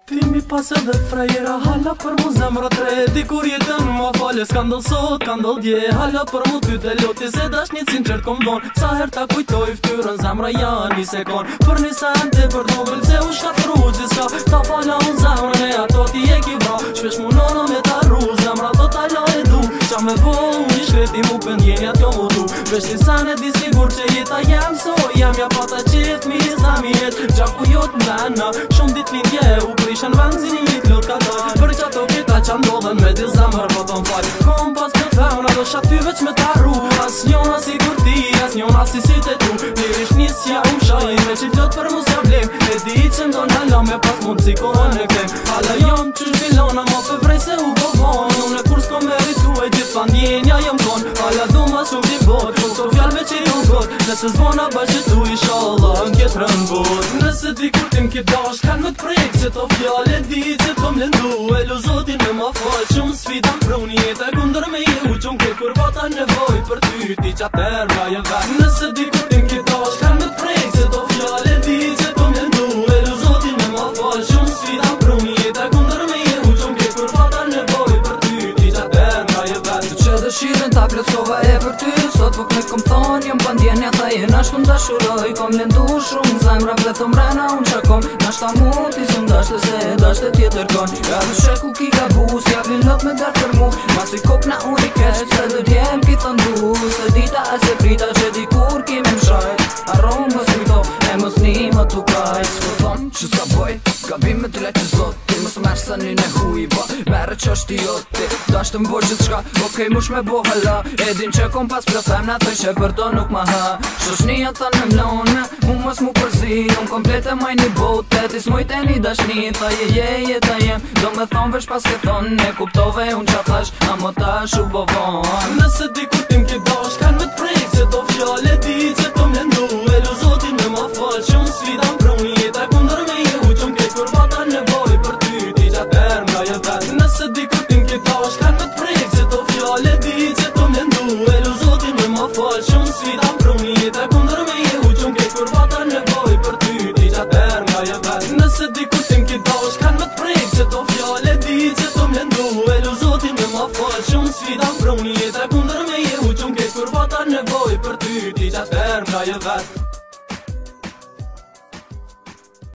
Timi pas edhe frejera, hala për mu zemra tre. Dikur jetën ma fale, s'kandal sot, kandal dje. Hala për mu ty të loti, se dash një sinqert kom don. Sa her ta kujtoj ftyrën, zemra janë një sekon. Për një sen të përdogël, se u shkatru gjithka. Ta fala unë zemrën e ato ti e ki vra. Shpesh mu nono me ta ru, zemra to ta la e du. Qa me bo, unë i shkreti mu pëndjenjat jo mu du. Vesh një sen e di sigur që jeta jem so. Jem ja pata qit, mi sa mi jet. Gjaku jot m'dena, shumë dit lindje u prishen vëndzinit lur kata. Për qato kita qa ndodhen me di zemër po të m'fall. Kom pas për femna do shaty veç me ta ru. As njona si kur ti, as njona si si të tu. Nirish nisja u shaj, me që plot për mu s'ja vlim. E di që ndon hala me pas mund si kohën e kem. Hala jom që shvilona ma për vrej se u povon. Unë e kur s'ko meritu e gjithë pandjenja jem kon. Hala du ma shumë di bot, po të fjallve që ju got. Nëse zbona bashkëtu inshallah në kjetë rëngot. Nëse di kur tim ki dash kan më t'prek. Se to fjall e di që të mlendu. E lu zotin me ma fall, shumë sfida m'pruni. Jeta kunder me ju, qëm ke kur bata nevoj. Për ty ti qater ma jem vet. Nëse di kur tim ki dash kan më t'prek. Se to fjall e di që të mlendu. E lu zotin me ma fall, shumë sfida m'pruni. Jeta kunder me ju, qëm ke kur bata nevoj. Për ty ti qater ma jem vet. Tu që dëshirën ta plotësova e për ty. Sot po këne kom thon, jem pandjenja ta jen ashtu m'dashuroj. Kom lendu shumë, zemra vletho mrena unë qakom. Nashta mu ti së m'dashte se dashte tjetër kon. Ja du sheku ki ka bus, ja vin lot me dar për mu. Mas i kop na unë i keq, se dhe djem ki thëndu. Se dita e se prita që dikur ki me mshajt. Arron mos mito, e mos një më tu kaj. S'po thom që s'ka boj, ka bim me të leqë zot. Ti mos merë sa një ne huj, ba mere që është i joti. Dashtë m'bo gjithë shka, okej mush me bo hala. Edin që kom pas për femna, thoj që për to nuk ma ha. Shoshnia than me mlone, mu mos mu përzi. Unë komplete maj një bote, ti s'mojt e një dashni. Tha je ta jem, do me thon vesh pas ke thon. Ne kuptove unë qa thash, a mo tash u bovon. Nëse di kur tim ki dash kan me t'prek. Se to fjall e di që të mlendu. E lu zotin me ma fall, shumë sfida m'pruni. Jeta kunder me ju, qëm ke kur bata nevoj. Për ty ti qater ma jem vet. Nëse di kur tim ki dash kan me t'prek. Se to fjall e di që të mlendu. E lu zotin me ma fall, shumë sfida m'pruni. Jeta kunder me ju, qëm ke kur bata nevoj. Për ty ti qater ma jem vet. Nëse di kur tim ki dash kan me t'prek. Se to fjall e di që të mlendu. E lu zotin me ma fall, shumë sfida m'pruni. Jeta kunder me ju, qëm ke kur bata nevoj. Për ty ti qater ma jem vet.